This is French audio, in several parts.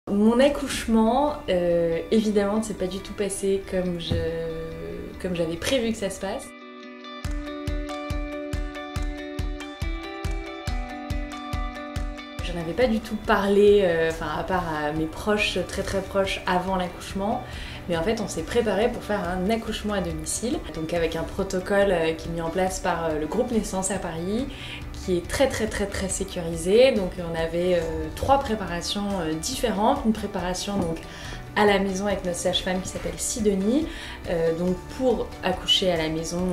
Mon accouchement, évidemment, ne s'est pas du tout passé comme j'avais prévu que ça se passe. J'en avais pas du tout parlé, à part à mes proches, très proches avant l'accouchement. Mais en fait, on s'est préparé pour faire un accouchement à domicile. Donc avec un protocole qui est mis en place par le groupe Naissance à Paris, qui est très sécurisé. Donc on avait 3 préparations différentes. Une préparation donc à la maison avec notre sage-femme qui s'appelle Sidonie, donc pour accoucher à la maison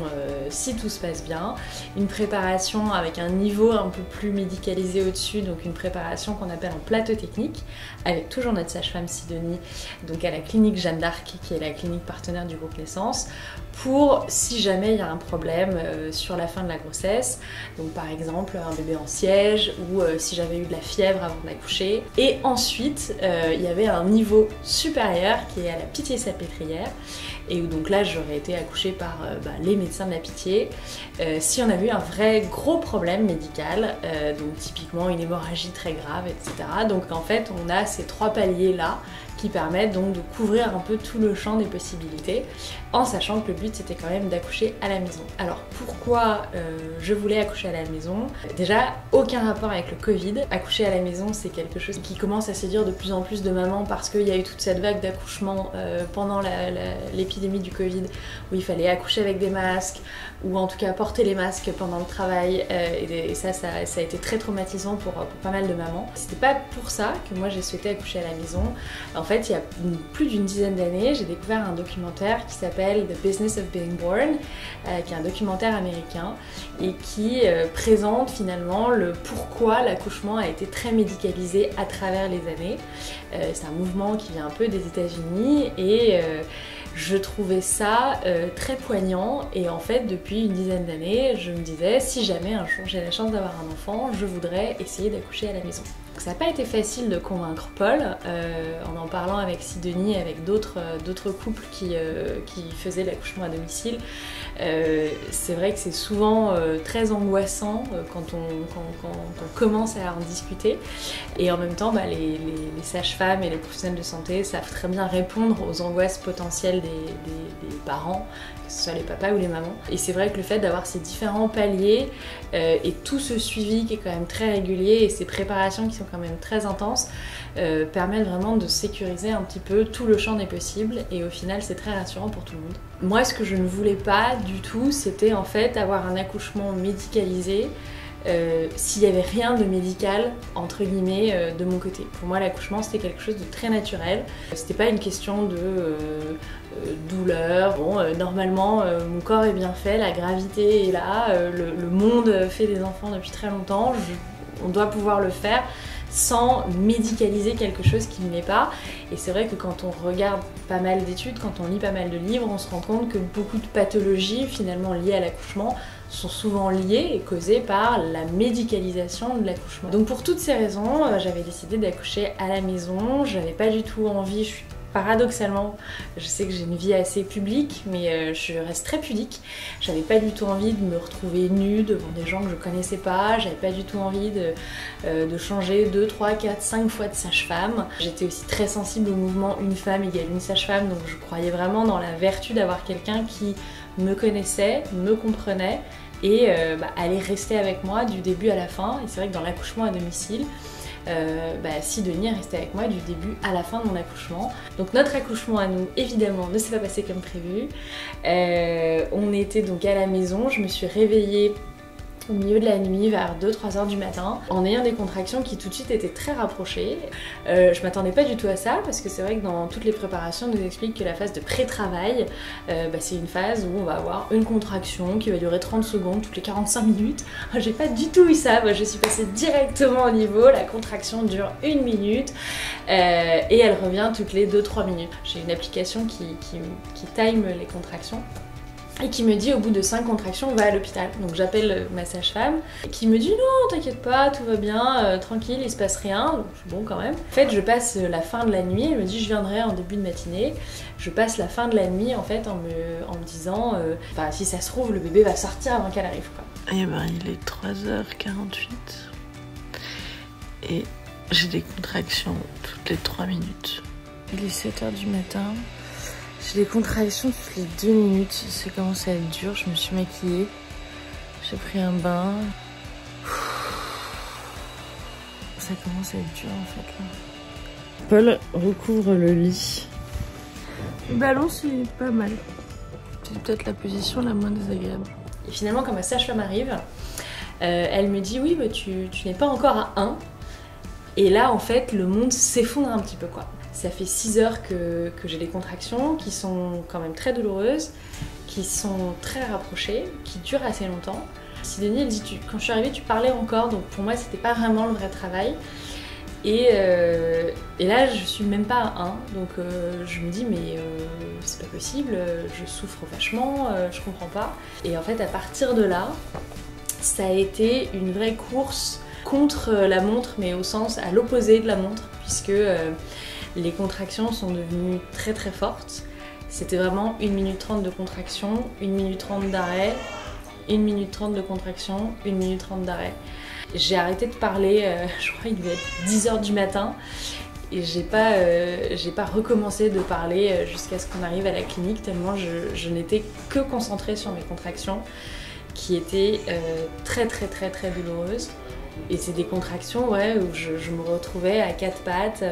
si tout se passe bien. Une préparation avec un niveau un peu plus médicalisé au-dessus, donc une préparation qu'on appelle en plateau technique, avec toujours notre sage-femme Sidonie, donc à la clinique Jeanne d'Arc, qui est la clinique partenaire du groupe Naissance, pour si jamais il y a un problème sur la fin de la grossesse, donc par exemple un bébé en siège ou si j'avais eu de la fièvre avant d'accoucher. Et ensuite il y avait un niveau supérieur qui est à la Pitié-Salpêtrière, et où donc là j'aurais été accouchée par les médecins de la Pitié si on avait eu un vrai gros problème médical, donc typiquement une hémorragie très grave, etc. Donc en fait on a ces 3 paliers là qui permettent donc de couvrir un peu tout le champ des possibilités, en sachant que le but c'était quand même d'accoucher à la maison. Alors pourquoi je voulais accoucher à la maison? Déjà, aucun rapport avec le Covid. Accoucher à la maison, c'est quelque chose qui commence à séduire de plus en plus de mamans, parce qu'il y a eu toute cette vague d'accouchement pendant l'épidémie du Covid, où il fallait accoucher avec des masques, ou en tout cas porter les masques pendant le travail, et ça a été très traumatisant pour pas mal de mamans. C'était pas pour ça que moi j'ai souhaité accoucher à la maison. En fait, il y a plus d'une dizaine d'années, j'ai découvert un documentaire qui s'appelle The Business of Being Born, qui est un documentaire américain et qui présente finalement le pourquoi l'accouchement a été très médicalisé à travers les années. C'est un mouvement qui vient un peu des États-Unis, et je trouvais ça très poignant. Et en fait, depuis une dizaine d'années, je me disais, si jamais un jour j'ai la chance d'avoir un enfant, je voudrais essayer d'accoucher à la maison. Ça n'a pas été facile de convaincre Paul, en parlant avec Sidonie et avec d'autres couples qui faisaient l'accouchement à domicile. C'est vrai que c'est souvent très angoissant quand on commence à en discuter, et en même temps les sages-femmes et les professionnels de santé savent très bien répondre aux angoisses potentielles des parents, que ce soit les papas ou les mamans. Et c'est vrai que le fait d'avoir ces différents paliers et tout ce suivi qui est quand même très régulier, et ces préparations qui sont quand même très intenses, permettent vraiment de sécuriser un petit peu tout le champ des possibles, et au final c'est très rassurant pour tout le monde. Moi, ce que je ne voulais pas du tout, c'était en fait avoir un accouchement médicalisé s'il n'y avait rien de médical entre guillemets de mon côté. Pour moi, l'accouchement c'était quelque chose de très naturel. C'était pas une question de douleur. Bon, normalement mon corps est bien fait, la gravité est là, le monde fait des enfants depuis très longtemps, on doit pouvoir le faire sans médicaliser quelque chose qui ne l'est pas. Et c'est vrai que quand on regarde pas mal d'études, quand on lit pas mal de livres, on se rend compte que beaucoup de pathologies finalement liées à l'accouchement sont souvent liées et causées par la médicalisation de l'accouchement. Donc pour toutes ces raisons, j'avais décidé d'accoucher à la maison. J'avais pas du tout envie, paradoxalement, je sais que j'ai une vie assez publique, mais je reste très pudique. J'avais pas du tout envie de me retrouver nue devant des gens que je connaissais pas. J'avais pas du tout envie de changer 2, 3, 4, 5 fois de sage-femme. J'étais aussi très sensible au mouvement une femme égale une sage-femme, donc je croyais vraiment dans la vertu d'avoir quelqu'un qui me connaissait, me comprenait et allait rester avec moi du début à la fin. Et c'est vrai que dans l'accouchement à domicile, Sidonie est restée avec moi du début à la fin de mon accouchement. Donc notre accouchement à nous, évidemment, ne s'est pas passé comme prévu. On était donc à la maison, je me suis réveillée au milieu de la nuit vers 2-3 heures du matin en ayant des contractions qui tout de suite étaient très rapprochées. Je m'attendais pas du tout à ça, parce que c'est vrai que dans toutes les préparations on nous explique que la phase de pré-travail c'est une phase où on va avoir une contraction qui va durer 30 secondes toutes les 45 minutes. J'ai pas du tout eu ça, moi je suis passée directement au niveau, la contraction dure 1 minute et elle revient toutes les 2-3 minutes. J'ai une application qui time les contractions et qui me dit au bout de 5 contractions, on va à l'hôpital. Donc j'appelle ma sage-femme qui me dit non, t'inquiète pas, tout va bien, tranquille, il se passe rien. Donc je suis bon quand même. En fait, je passe la fin de la nuit, elle me dit je viendrai en début de matinée. Je passe la fin de la nuit en fait en me disant si ça se trouve le bébé va sortir avant qu'elle arrive quoi. Et ben il est 3h48 et J'ai des contractions toutes les 3 minutes. Il est 7h du matin. J'ai des contractions toutes les 2 minutes. Ça commence à être dur. Je me suis maquillée. J'ai pris un bain. Ça commence à être dur en fait là. Paul recouvre le lit. Le ballon c'est pas mal. C'est peut-être la position la moins désagréable. Et finalement quand ma sage-femme arrive, elle me dit oui bah, tu n'es pas encore à 1. Et là en fait le monde s'effondre un petit peu quoi. Ça fait 6 heures que j'ai des contractions qui sont quand même très douloureuses, qui sont très rapprochées, qui durent assez longtemps. Sidonie elle dit quand je suis arrivée tu parlais encore, donc pour moi c'était pas vraiment le vrai travail. Et là je suis même pas à 1, donc je me dis mais c'est pas possible, je souffre vachement, je comprends pas. Et en fait à partir de là, ça a été une vraie course contre la montre, mais au sens à l'opposé de la montre, puisque les contractions sont devenues très très fortes. C'était vraiment 1 minute 30 de contraction, 1 minute 30 d'arrêt, 1 minute 30 de contraction, 1 minute 30 d'arrêt. J'ai arrêté de parler, je crois qu'il devait être 10h du matin, et j'ai pas recommencé de parler jusqu'à ce qu'on arrive à la clinique, tellement je n'étais que concentrée sur mes contractions, qui étaient très douloureuses. Et c'est des contractions ouais, où je me retrouvais à 4 pattes,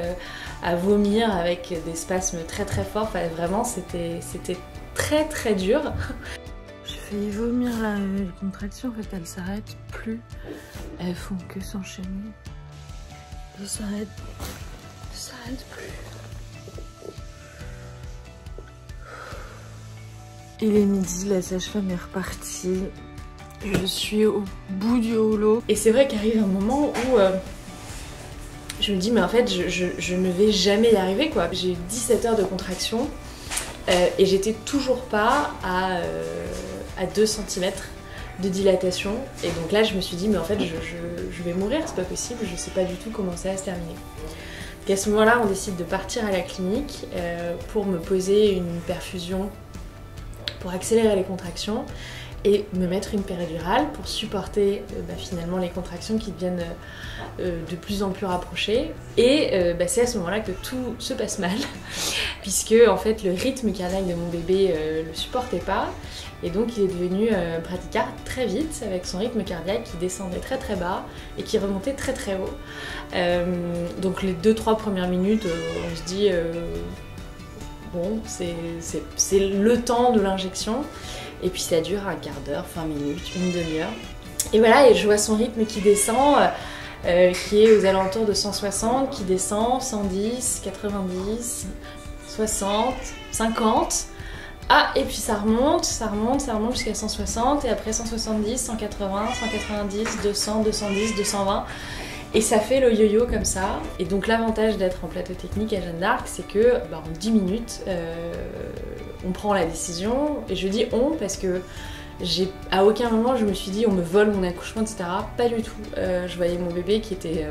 à vomir avec des spasmes très forts. Enfin, vraiment, c'était très dur. J'ai failli vomir là, les contractions, en fait, elles s'arrêtent plus. Elles font que s'enchaîner. Elles s'arrêtent plus. Il est midi, la sage-femme est repartie. Je suis au bout du rouleau. Et c'est vrai qu'arrive un moment où je me dis mais en fait je ne vais jamais y arriver quoi. J'ai eu 17 heures de contraction et j'étais toujours pas à 2 cm de dilatation. Et donc là je me suis dit mais en fait je vais mourir, c'est pas possible, je sais pas du tout comment ça va se terminer. Donc à ce moment-là on décide de partir à la clinique pour me poser une perfusion pour accélérer les contractions et me mettre une péridurale pour supporter finalement les contractions qui deviennent de plus en plus rapprochées. Et c'est à ce moment-là que tout se passe mal, puisque en fait le rythme cardiaque de mon bébé le supportait pas, et donc il est devenu bradycarde très vite, avec son rythme cardiaque qui descendait très bas et qui remontait très haut. Donc les 2-3 premières minutes, on se dit bon, c'est le temps de l'injection. Et puis ça dure un quart d'heure, 20 minutes, une demi-heure. Et voilà, et je vois son rythme qui descend, qui est aux alentours de 160, qui descend, 110, 90, 60, 50. Ah, et puis ça remonte jusqu'à 160, et après 170, 180, 190, 200, 210, 220. Et ça fait le yo-yo comme ça. Et donc l'avantage d'être en plateau technique à Jeanne d'Arc, c'est que en 10 minutes, on prend la décision. Et je dis on parce que à aucun moment je me suis dit on me vole mon accouchement, etc. Pas du tout. Je voyais mon bébé qui était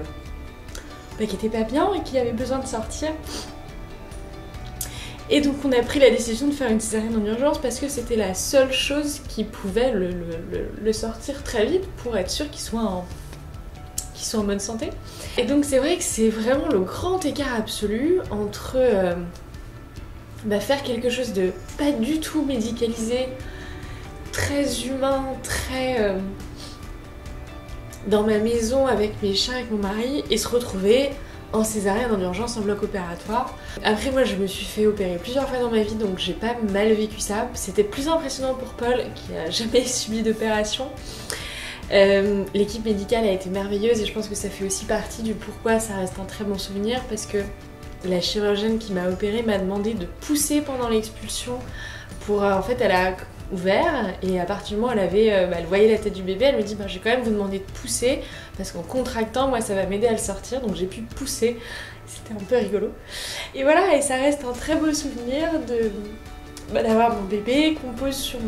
pas bien et qui avait besoin de sortir. Et donc on a pris la décision de faire une césarienne en urgence parce que c'était la seule chose qui pouvait le sortir très vite pour être sûr qu'il soit en bonne santé. Et donc c'est vrai que c'est vraiment le grand écart absolu entre faire quelque chose de pas du tout médicalisé, très humain, très dans ma maison avec mes chiens, avec mon mari, et se retrouver en césarienne en urgence en bloc opératoire. Après moi je me suis fait opérer plusieurs fois dans ma vie, donc j'ai pas mal vécu ça. C'était plus impressionnant pour Paul qui a jamais subi d'opération. L'équipe médicale a été merveilleuse et je pense que ça fait aussi partie du pourquoi ça reste un très bon souvenir, parce que la chirurgienne qui m'a opérée m'a demandé de pousser pendant l'expulsion pour en fait elle a ouvert, et à partir du moment où elle voyait la tête du bébé, elle me dit je vais quand même vous demander de pousser parce qu'en contractant moi ça va m'aider à le sortir, donc j'ai pu pousser. C'était un peu rigolo et voilà, et ça reste un très beau souvenir d'avoir mon bébé qu'on pose sur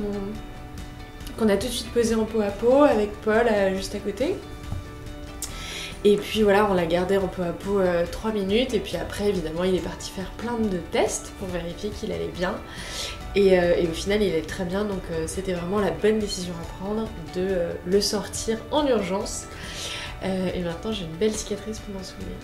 qu'on a tout de suite posé en peau à peau avec Paul juste à côté. Et puis voilà, on l'a gardé en peau à peau 3 minutes, et puis après évidemment il est parti faire plein de tests pour vérifier qu'il allait bien. Et au final il est très bien, donc c'était vraiment la bonne décision à prendre de le sortir en urgence. Et maintenant j'ai une belle cicatrice pour m'en souvenir.